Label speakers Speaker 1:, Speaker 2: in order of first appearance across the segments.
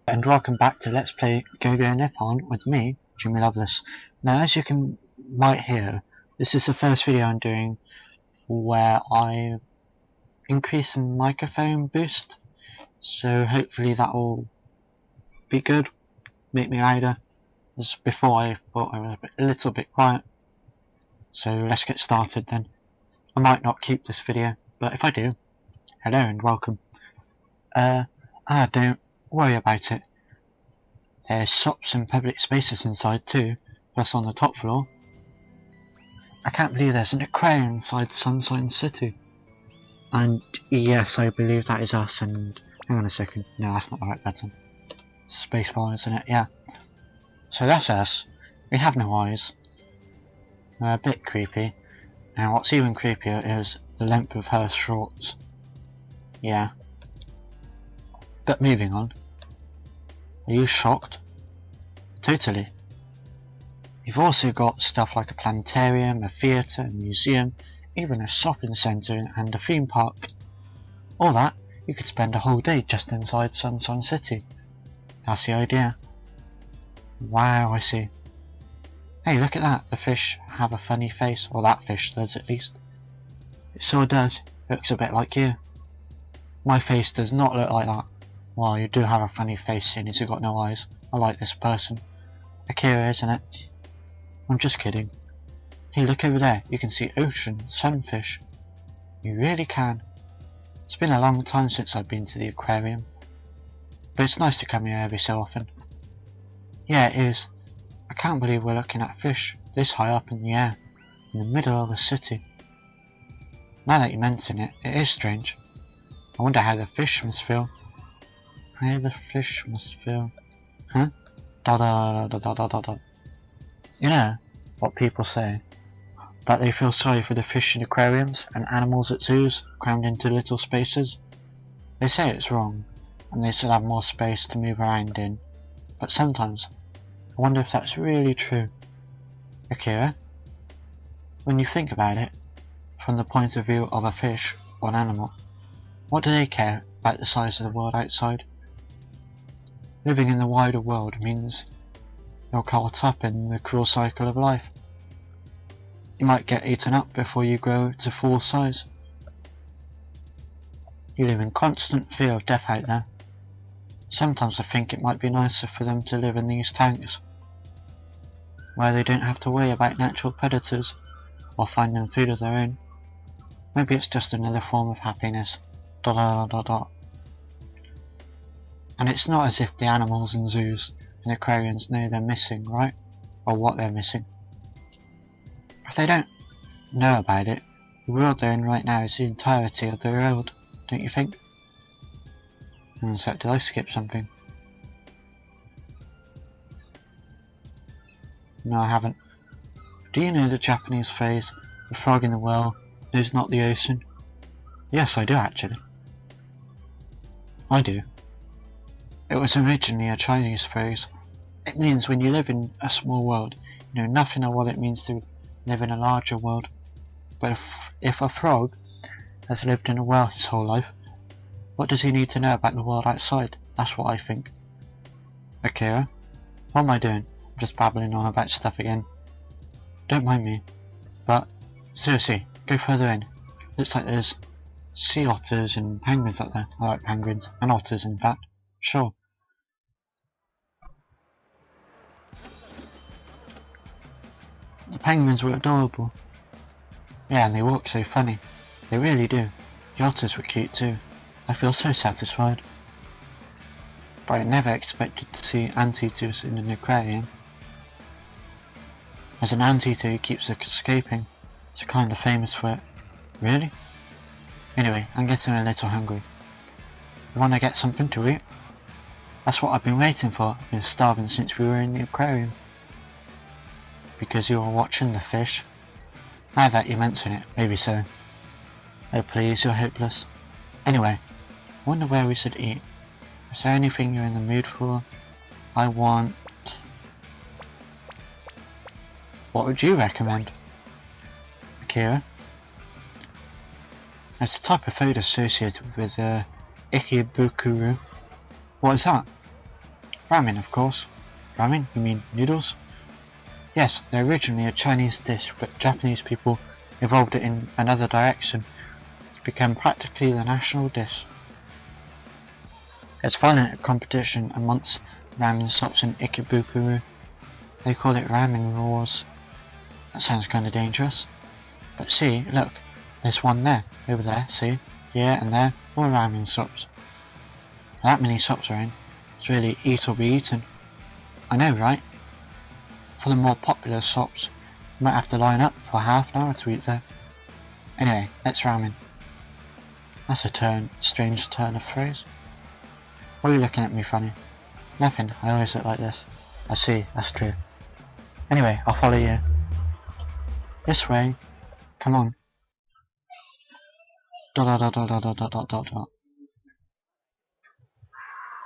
Speaker 1: And welcome back to Let's Play Go Nippon with me, Jimmy Loveless. Now, as you might hear, this is the first video I'm doing where I've increased the microphone boost, so hopefully that will be good, make me louder. As before I thought I was a little bit quiet, so let's get started then. I might not keep this video, but if I do, hello and welcome. Don't worry about it. There's shops and public spaces inside too, plus on the top floor. I can't believe there's an aquarium inside Sunshine City. And yes, I believe that is us, and hang on a second, no, that's not the right button. Spacebar, isn't it? Yeah. So that's us. We have no eyes. A bit creepy. Now what's even creepier is the length of her shorts. Yeah. But moving on. Are you shocked? Totally. You've also got stuff like a planetarium, a theatre, a museum, even a shopping centre and a theme park. All that, you could spend a whole day just inside Sunshine City. That's the idea. Wow, I see. Hey, look at that. The fish have a funny face, or that fish does at least. It sure does. Looks a bit like you. My face does not look like that. Well, you do have a funny face seeing as you've got no eyes. I like this person. Akira, isn't it? I'm just kidding. Hey, look over there. You can see ocean, sunfish. You really can. It's been a long time since I've been to the aquarium. But it's nice to come here every so often. Yeah, it is. I can't believe we're looking at fish this high up in the air, in the middle of a city. Now that you mention it, it is strange. I wonder how the fish must feel. How the fish must feel. Huh? Da da da da da da da. You know what people say? That they feel sorry for the fish in aquariums and animals at zoos crammed into little spaces? They say it's wrong, and they should have more space to move around in. But sometimes, I wonder if that's really true. Akira? When you think about it, from the point of view of a fish or an animal, what do they care about the size of the world outside? Living in the wider world means you're caught up in the cruel cycle of life. You might get eaten up before you grow to full size. You live in constant fear of death out there. Sometimes I think it might be nicer for them to live in these tanks, where they don't have to worry about natural predators or finding food of their own. Maybe it's just another form of happiness. Da da da da. And it's not as if the animals in zoos and aquariums know they're missing, right? Or what they're missing. If they don't know about it, the world they're in right now is the entirety of the world, don't you think? Hang on a sec, did I skip something? No, I haven't. Do you know the Japanese phrase, the frog in the well knows not the ocean? Yes, I do actually. I do. It was originally a Chinese phrase. It means when you live in a small world, you know nothing of what it means to live in a larger world. But if a frog has lived in a well his whole life, what does he need to know about the world outside? That's what I think. Akira? What am I doing? I'm just babbling on about stuff again. Don't mind me. But, seriously, go further in. Looks like there's sea otters and penguins up there. I like penguins, and otters in fact. Sure. The penguins were adorable. Yeah, and they walk so funny. They really do. The otters were cute too. I feel so satisfied. But I never expected to see anteaters in an aquarium. There's an anteater who keeps escaping. It's kind of famous for it. Really? Anyway, I'm getting a little hungry. You wanna get something to eat? That's what I've been waiting for. I've been starving since we were in the aquarium. Because you were watching the fish? Now that you mention it, maybe so. Oh please, you're hopeless. Anyway, I wonder where we should eat. Is there anything you're in the mood for? I want... What would you recommend? Akira? It's a type of food associated with Ikebukuro. What is that? Ramen, of course. Ramen? You mean noodles? Yes, they're originally a Chinese dish, but Japanese people evolved it in another direction to become practically the national dish. There's violent competition amongst ramen shops in Ikebukuro. They call it ramen wars. That sounds kinda dangerous. But see, look, there's one there, over there, see? Yeah, and there, more ramen shops. That many shops around, it's really eat or be eaten. I know, right? For the more popular shops, you might have to line up for half an hour to eat there. Anyway, let's ramen. That's a strange turn of phrase. Why are you looking at me funny? Nothing, I always look like this. I see, that's true. Anyway, I'll follow you. This way. Come on. Dot dot dot dot dot dot dot dot dot.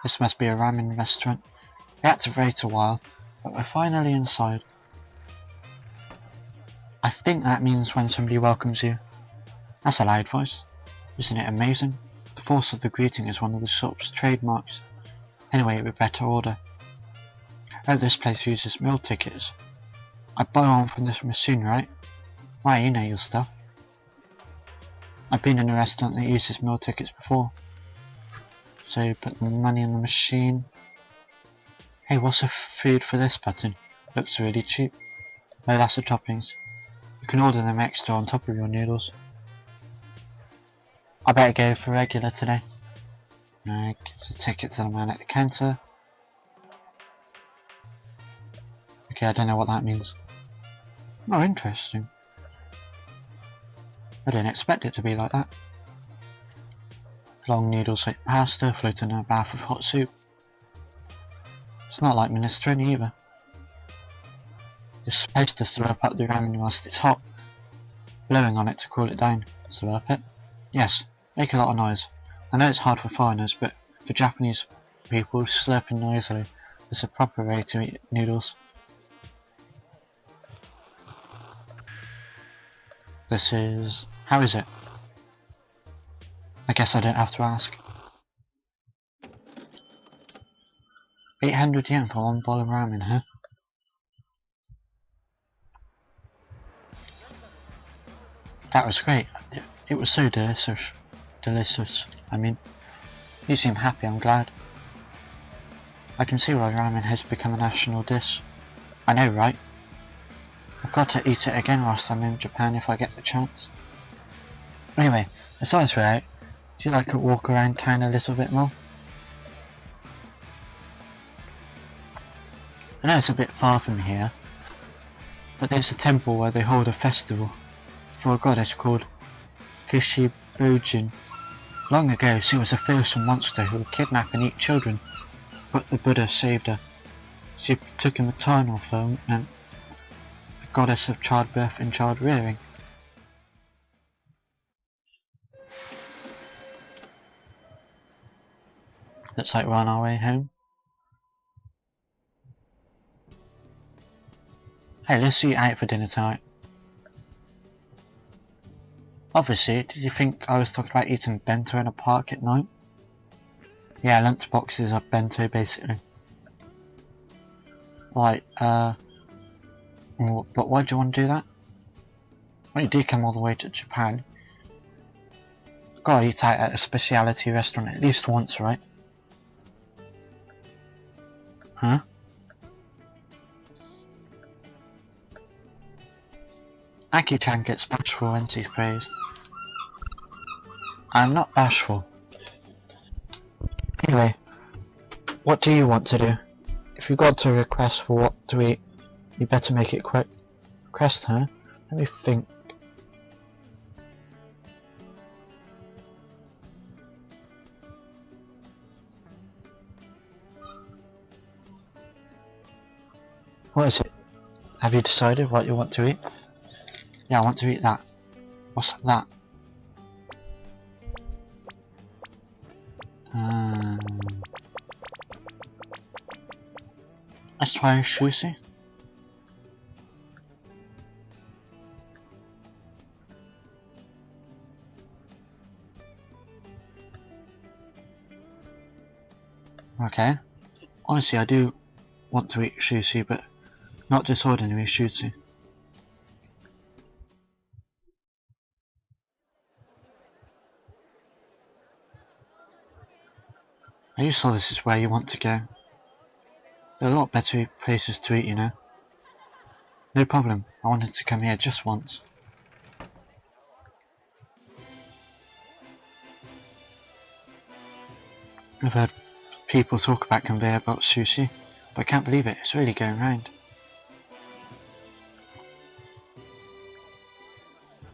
Speaker 1: This must be a ramen restaurant. We had to wait a while, but we're finally inside. I think that means when somebody welcomes you. That's a loud voice. Isn't it amazing? The force of the greeting is one of the shop's trademarks. Anyway, we better order. Oh, this place uses meal tickets. I buy one from this machine, right? Why, you know your stuff. I've been in a restaurant that uses meal tickets before. So you put the money in the machine. Hey, what's the food for this button? Looks really cheap. Oh, that's the toppings. You can order them extra on top of your noodles. I better go for regular today. Alright, give the ticket to the man at the counter. Okay, I don't know what that means. Oh, interesting. I didn't expect it to be like that. Long noodles like pasta floating in a bath of hot soup. It's not like minestrone either. You're supposed to slurp up the ramen whilst it's hot, blowing on it to cool it down. Slurp it? Yes, make a lot of noise. I know it's hard for foreigners, but for Japanese people, slurping noisily is a proper way to eat noodles. This is... how is it? I guess I don't have to ask. 800 yen for one bowl of ramen, huh? That was great. It was so delicious. Delicious, I mean. You seem happy, I'm glad. I can see why ramen has become a national dish. I know, right? I've got to eat it again whilst I'm in Japan if I get the chance. Anyway, besides we're out, do you like to walk around town a little bit more? I know it's a bit far from here, but there's a temple where they hold a festival for a goddess called Kishibojin. Long ago, she was a fearsome monster who would kidnap and eat children, but the Buddha saved her. She took a maternal form and the goddess of childbirth and child rearing. Looks like we're on our way home. Hey, let's eat out for dinner tonight. Obviously, did you think I was talking about eating bento in a park at night? Yeah, lunch boxes are bento basically. Like, but why do you want to do that? When you do come all the way to Japan, you've got to eat out at a speciality restaurant at least once, right? Huh? Aki-chan gets bashful when she's praised. I'm not bashful. Anyway, what do you want to do? If you got a request for what to eat, you better make it quick. Request, huh? Let me think. What is it? Have you decided what you want to eat? Yeah, I want to eat that. What's that? Let's try sushi. Okay. honestly, I do want to eat sushi, but not just ordinary sushi. Are you sure this is where you want to go? There are a lot better places to eat, you know. No problem, I wanted to come here just once. I've heard people talk about conveyor belt sushi, but I can't believe it, it's really going round.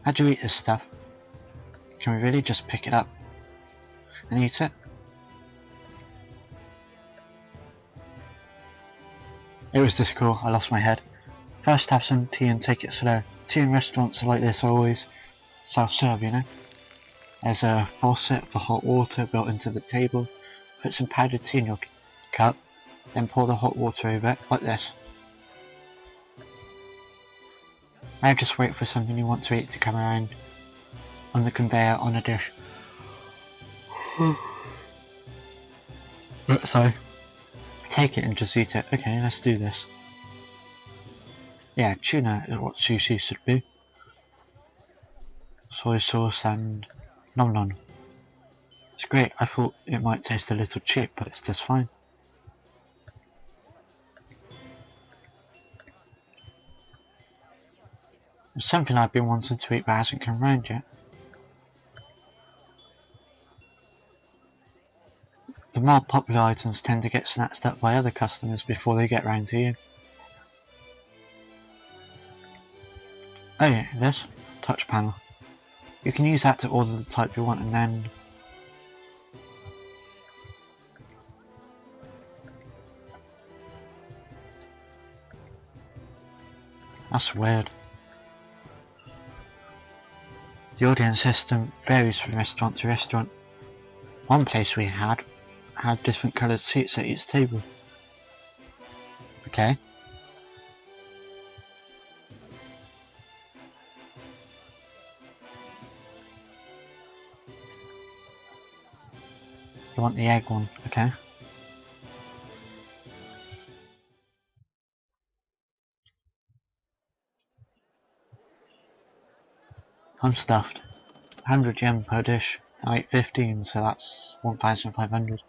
Speaker 1: How do you eat this stuff? Can we really just pick it up and eat it? It was difficult, I lost my head. First have some tea and take it slow. Tea in restaurants like this are always self-serve, you know. There's a faucet for hot water built into the table. Put some powdered tea in your cup, then pour the hot water over it, like this. Now just wait for something you want to eat to come around on the conveyor on a dish. So, take it and just eat it. Okay, let's do this. Yeah, tuna is what sushi should be. Soy sauce and nom nom. It's great, I thought it might taste a little cheap, but it's just fine. It's something I've been wanting to eat but hasn't come round yet. The more popular items tend to get snatched up by other customers before they get round to you. Oh yeah, this touch panel. You can use that to order the type you want and then that's weird. The audience system varies from restaurant to restaurant. One place we had different coloured seats at each table. Okay. You want the egg one, okay. I'm stuffed. 100 yen per dish. I ate 15, so that's 1,500.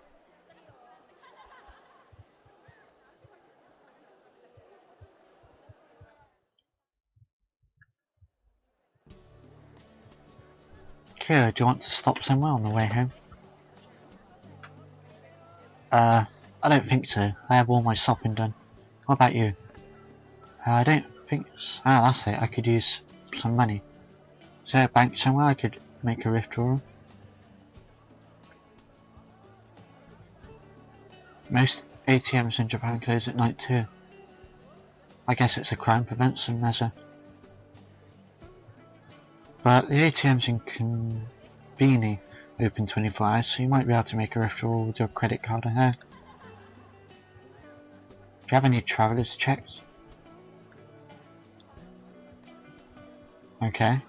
Speaker 1: Kira, do you want to stop somewhere on the way home? I don't think so. I have all my shopping done. What about you? I don't think so. Ah, that's it. I could use some money. Is there a bank somewhere I could make a withdrawal? Most ATMs in Japan close at night too. I guess it's a crime prevention measure. But the ATMs in Konbini open 24 hours, so you might be able to make a withdrawal with your credit card in there. Do you have any traveller's checks? Okay.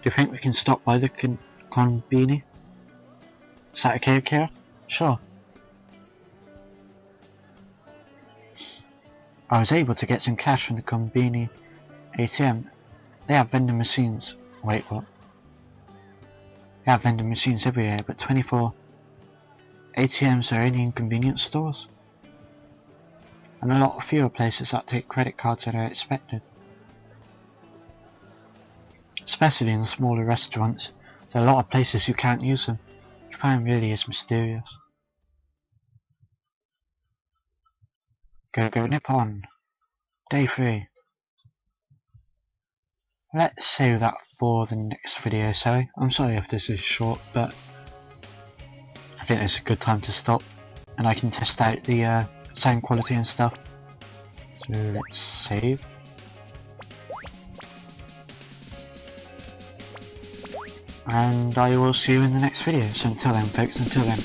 Speaker 1: Do you think we can stop by the Konbini? Is that okay, Kira? Sure. I was able to get some cash from the Konbini ATM. They have vending machines. Wait, what? They have vending machines everywhere, but 24 ATMs are only in convenience stores. And a lot fewer places that take credit cards than are expected. Especially in smaller restaurants, there are a lot of places you can't use them. Japan really is mysterious. Go Nippon. Day 3. Let's save that for the next video, sorry. I'm sorry if this is short, but I think it's a good time to stop and I can test out the sound quality and stuff. So let's save. And I will see you in the next video. So until then folks, until then.